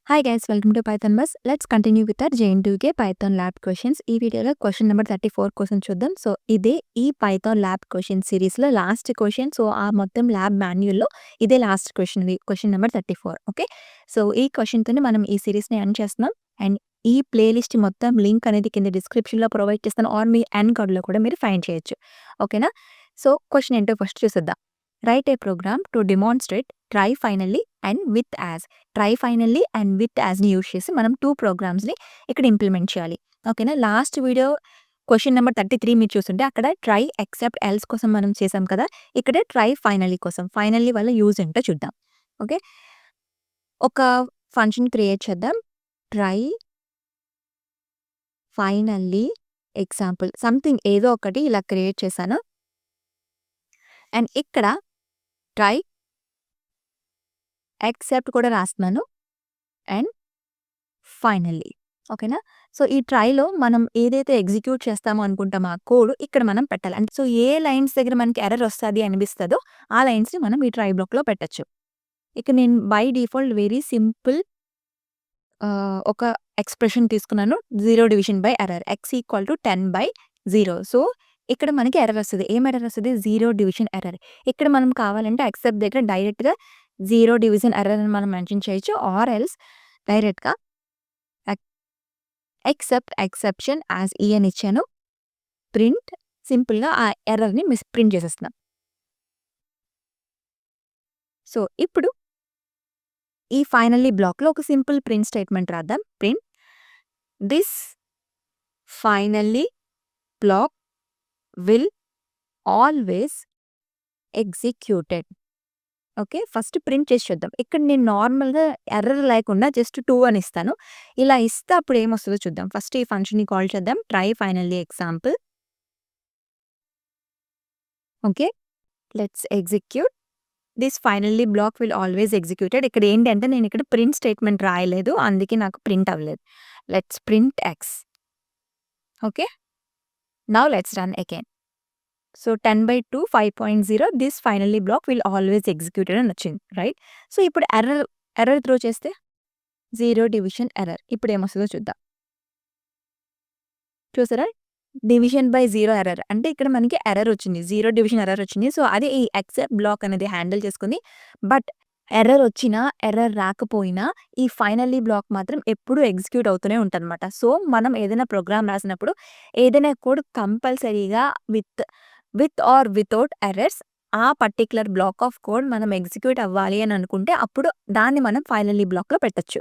Hi guys, welcome to Python bus. Let's continue with our JNTUK Python lab questions. ఈ వీడియోలో question number 34 question చూద్దాం. So, ఇదే ఈ Python lab question సిరీస్‌లో last question. So, ఆ మొత్తం ల్యాబ్ మాన్యుయల్‌లో ఇదే లాస్ట్ క్వెషన్ ఇది. Question number 34. ఓకే. సో, ఈ క్వెషన్‌తోనే మనం ఈ సిరీస్‌ని ఎండ్ చేస్తున్నాం. అండ్ ఈ ప్లేలిస్ట్ మొత్తం లింక్ అనేది కింద డిస్క్రిప్షన్‌లో ప్రొవైడ్ చేస్తాను. ఆర్ మీ ఎండ్ కార్డ్‌లో కూడా మీరు ఫైండ్ చేయొచ్చు. ఓకేనా? సో, క్వెషన్ ఏంటో ఫస్ట్ చూసేద్దాం. Write a program to demonstrate try finally and with as. Try finally and with యాజ్‌ని యూజ్ చేసి మనం 2 ప్రోగ్రామ్స్‌ని ఇక్కడ ఇంప్లిమెంట్ చేయాలి. ఓకేనా? లాస్ట్ వీడియో క్వెషన్ నెంబర్ 33 మీరు చూసుంటే అక్కడ ట్రై, ఎక్సెప్ట్, ఎల్స్ కోసం మనం చేసాం కదా! ఇక్కడ ట్రై ఫైనల్లీ కోసం. ఫైనల్లీ వల్ల యూజ్ ఏంటో చూద్దాం. ఓకే. ఒక ఫంక్షన్ క్రియేట్ చేద్దాం. ట్రై ఫైనల్లీ ఎగ్జాంపుల్ సంథింగ్ ఏదో ఒకటి ఇలా క్రియేట్ చేశాను. అండ్ ఇక్కడ ట్రై ఎక్సెప్ట్ కూడా రాస్తున్నాను. And finally. ఓకేనా? సో, ఈ ట్రైలో మనం ఏదైతే ఎగ్జిక్యూట్ చేస్తామో అనుకుంటామో ఆ కోడ్ ఇక్కడ మనం పెట్టాలి. అంటే సో, ఏ లైన్స్ దగ్గర మనకి ఎర్రర్ వస్తది అనిపిస్తదో ఆ లైన్స్‌ని మనం ఈ ట్రై బ్లాక్‌లో పెట్టొచ్చు. ఇక నేను బై డిఫాల్ట్ వెరీ సింపుల్ ఒక ఎక్స్‌ప్రెషన్ తీసుకున్నాను. 0 division by error. x equal to 10/0. So, ఇక్కడ మనకి ఎర్రర్ వస్తది. ఏం ఎర్రర్ వస్తది? 0 డివిజన్ ఎర్రర్. ఇక్కడ మనం కావాలంటే యాక్సెప్ట్ దగ్గర డైరెక్ట్‌గా 0 డివిజన్ ఎర్రర్ అని మనం మెన్షన్ చేయొచ్చు. ఆర్ ఎల్స్ డైరెక్ట్‌గా ఎక్సెప్ట్ ఎక్సెప్షన్ యాజ్ ఈ అని ఇచ్చాను. ప్రింట్ సింపుల్‌గా ఆ ఎర్రర్‌ని ప్రింట్ చేసేస్తున్నా. సో, ఇప్పుడు ఈ ఫైనల్లీ బ్లాక్‌లో ఒక సింపుల్ ప్రింట్ స్టేట్మెంట్ రాద్దాం. Print this finally block will always executed. Okay. First print చేసి చూద్దాం. ఇక్కడ నేను నార్మల్‌గా ఎర్రర్ లేకుండా జస్ట్ 2 అని ఇస్తాను. ఇలా ఇస్తే అప్పుడు ఏమొస్తదో చూద్దాం. ఫస్ట్ ఈ ఫంక్షన్‌ని కాల్ చేద్దాం. Try finally example. Okay. Let's execute. This finally block will always executed. ఇక్కడ ఏంటంటే నేను ఇక్కడ ప్రింట్ స్టేట్మెంట్ రాయలేదు. అందుకే నాకు ప్రింట్ అవ్వలేదు. Let's print x. Okay. Now let's run again. So, 10/2 5.0 this finally block will always executed అని వచ్చింది. రైట్. సో, ఇప్పుడు ఎర్రర్ త్రో చేస్తే 0 డివిజన్ ఎర్రర్. ఇప్పుడు ఏమొస్తదో చూద్దాం. చూసారా? Division by 0 error. అంటే ఇక్కడ మనకి ఎర్రర్ వచ్చింది. 0 డివిజన్ ఎర్రర్ వచ్చింది. సో, అది ఈ ఎక్సెప్ట్ బ్లాక్ అనేది హ్యాండిల్ చేసుకుంది. బట్ ఎర్రర్ వచ్చినా, ఎర్రర్ రాకపోయినా ఈ ఫైనల్లీ బ్లాక్ మాత్రం ఎప్పుడూ ఎగ్జిక్యూట్ అవుతూనే ఉంటదనమాట. సో, మనం ఏదైనా ప్రోగ్రామ్ రాసినప్పుడు ఏదైనా కోడ్ కంపల్సరీగా విత్ ఆర్ వితౌట్ ఎర్రర్స్ ఆ పర్టిక్యులర్ బ్లాక్ ఆఫ్ కోడ్ మనం ఎగ్జిక్యూట్ అవ్వాలి అని అనుకుంటే అప్పుడు దాన్ని మనం ఫైనల్లీ బ్లాక్‌లో పెట్టొచ్చు.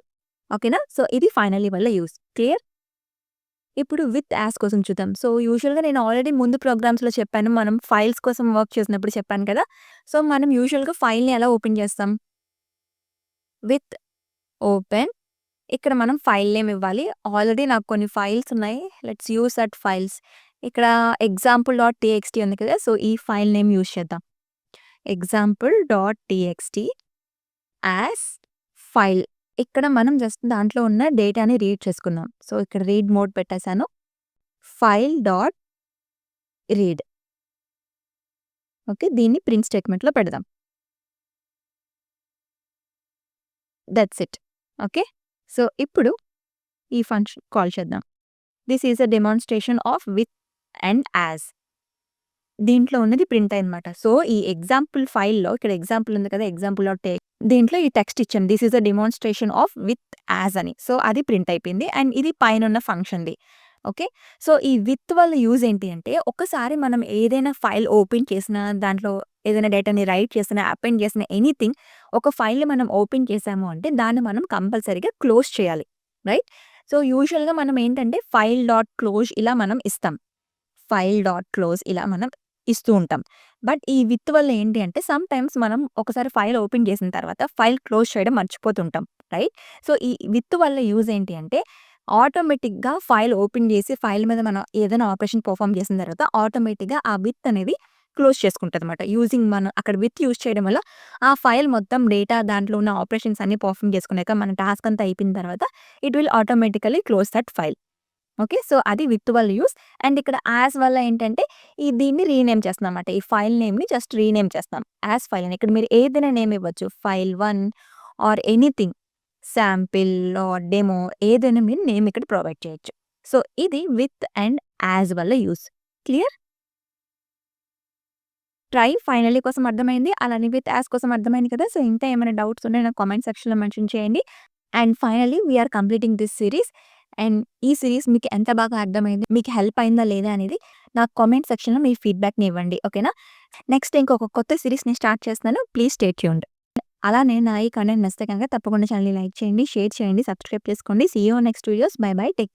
ఓకేనా? సో, ఇది ఫైనల్లీ వల్ల యూజ్. క్లియర్? ఇప్పుడు విత్ యాజ్ కోసం చూద్దాం. సో, యూజువల్‌గా నేను ఆల్రెడీ ముందు ప్రోగ్రామ్స్‌లో చెప్పాను. మనం ఫైల్స్ కోసం వర్క్ చేసినప్పుడు చెప్పాను కదా! సో, మనం యూజువల్‌గా ఫైల్‌ని ఎలా ఓపెన్ చేస్తాం? With open. ఇక్కడ మనం ఫైల్ నేమ్ ఇవ్వాలి. ఆల్రెడీ నాకు కొన్ని ఫైల్స్ ఉన్నాయి. Let's use that files. ఇక్కడ ఎగ్జాంపుల్.టీఎక్స్టీ ఉంది కదా! సో, ఈ ఫైల్ నేమ్ యూజ్ చేద్దాం. ఎగ్జాంపుల్.టీఎక్స్టీ యాజ్ ఫైల్. ఇక్కడ మనం జస్ట్ దాంట్లో ఉన్న డేటాని రీడ్ చేసుకుందాం. సో, ఇక్కడ రీడ్ మోడ్ పెట్టేసాను. File dot read. ఓకే. దీన్ని ప్రింట్ స్టేట్మెంట్‌లో పెడదాం. That's it. ఓకే. సో, ఇప్పుడు ఈ ఫంక్షన్ కాల్ చేద్దాం. This is a demonstration of with and as. దీంట్లో ఉన్నది ప్రింట్ అయిందన్నమాట. సో, ఈ ఎగ్జాంపుల్ ఫైల్‌లో ఇక్కడ ఎగ్జాంపుల్ ఉంది కదా! ఎగ్జాంపుల్.టీఎక్స్ దీంట్లో ఈ టెక్స్ట్ ఇచ్చాం. This is a demonstration of with as అని. సో, అది ప్రింట్ అయిపోయింది. అండ్ ఇది పైనున్న ఫంక్షన్‌ది. ఓకే. సో, ఈ విత్ వల్ల యూజ్ ఏంటి అంటే ఒకసారి మనం ఏదైనా ఫైల్ ఓపెన్ చేసినా, దాంట్లో ఏదైనా డేటాని రైట్ చేసినా, అపెండ్ చేసినా ఎనీథింగ్ ఒక ఫైల్‌ని మనం ఓపెన్ చేసాము అంటే దాన్ని మనం కంపల్సరీగా క్లోజ్ చేయాలి. రైట్. సో, యూజువల్‌గా మనం ఏంటంటే ఫైల్ డాట్ క్లోజ్ ఇలా మనం ఇస్తాం. ఫైల్ డాట్ క్లోజ్ ఇలా మనం ఇస్తూ ఉంటాం. బట్ ఈ విత్ వల్ల ఏంటి అంటే సమ్‌టైమ్స్ మనం ఒకసారి ఫైల్ ఓపెన్ చేసిన తర్వాత ఫైల్ క్లోజ్ చేయడం మర్చిపోతుంటాం. రైట్. సో, ఈ విత్ వల్ల యూజ్ ఏంటి అంటే ఆటోమేటిక్‌గా ఫైల్ ఓపెన్ చేసి ఫైల్ మీద మనం ఏదైనా ఆపరేషన్ పెర్ఫార్మ్ చేసిన తర్వాత ఆటోమేటిక్‌గా ఆ విత్ అనేది క్లోజ్ చేసుకుంటదనమాట. యూజింగ్ మనం అక్కడ విత్ యూజ్ చేయడం వల్ల ఆ ఫైల్ మొత్తం డేటా దాంట్లో ఉన్న ఆపరేషన్స్ అన్నీ పెర్ఫార్మ్ చేసుకున్నాక మన టాస్క్ అంతా అయిపోయిన తర్వాత it will automatically close that file. Okay. So, అది విత్ వల్ల యూజ్. అండ్ ఇక్కడ యాజ్ వల్ల ఏంటంటే దీన్ని రీనేమ్ చేస్తున్నామన్నమాట. ఈ ఫైల్ నేమ్‌ని జస్ట్ రీనేమ్ చేస్తాం. యాజ్ ఫైల్ అని. ఇక్కడ మీరు ఏదైనా నేమ్ ఇవ్వచ్చు. File 1 or anything. Sample or demo ఏదైనా మీరు నేమ్ ఇక్కడ ప్రొవైడ్ చేయొచ్చు. సో, ఇది విత్ అండ్ యాజ్ వల్ల యూజ్. క్లియర్? ట్రై, ఫైనల్లీ కోసం అర్థమైంది. అలానే విత్ యాజ్ కోసం అర్థమైంది కదా! సో, ఇంకా ఏమైనా డౌట్స్ ఉంటే నాకు కామెంట్ సెక్షన్‌లో మెన్షన్ చేయండి. And finally we are completing this series. And ఈ సీరీస్ మీకు ఎంత బాగా అర్థమైంది, మీకు హెల్ప్ అయిందా లేదా అనేది నాకు కామెంట్ సెక్షన్‌లో మీ ఫీడ్‌బ్యాక్‌ని ఇవ్వండి. ఓకేనా? నెక్స్ట్ ఇంకొక కొత్త సీరీస్‌ని స్టార్ట్ చేస్తున్నాను. Please stay tuned. అలానే నా ఈ కంటెంట్ నచ్చితే కనుక తప్పకుండా ఛానెల్‌ని లైక్ చేయండి, షేర్ చేయండి, సబ్స్క్రైబ్ చేసుకోండి. See you on next videos. Bye bye. Take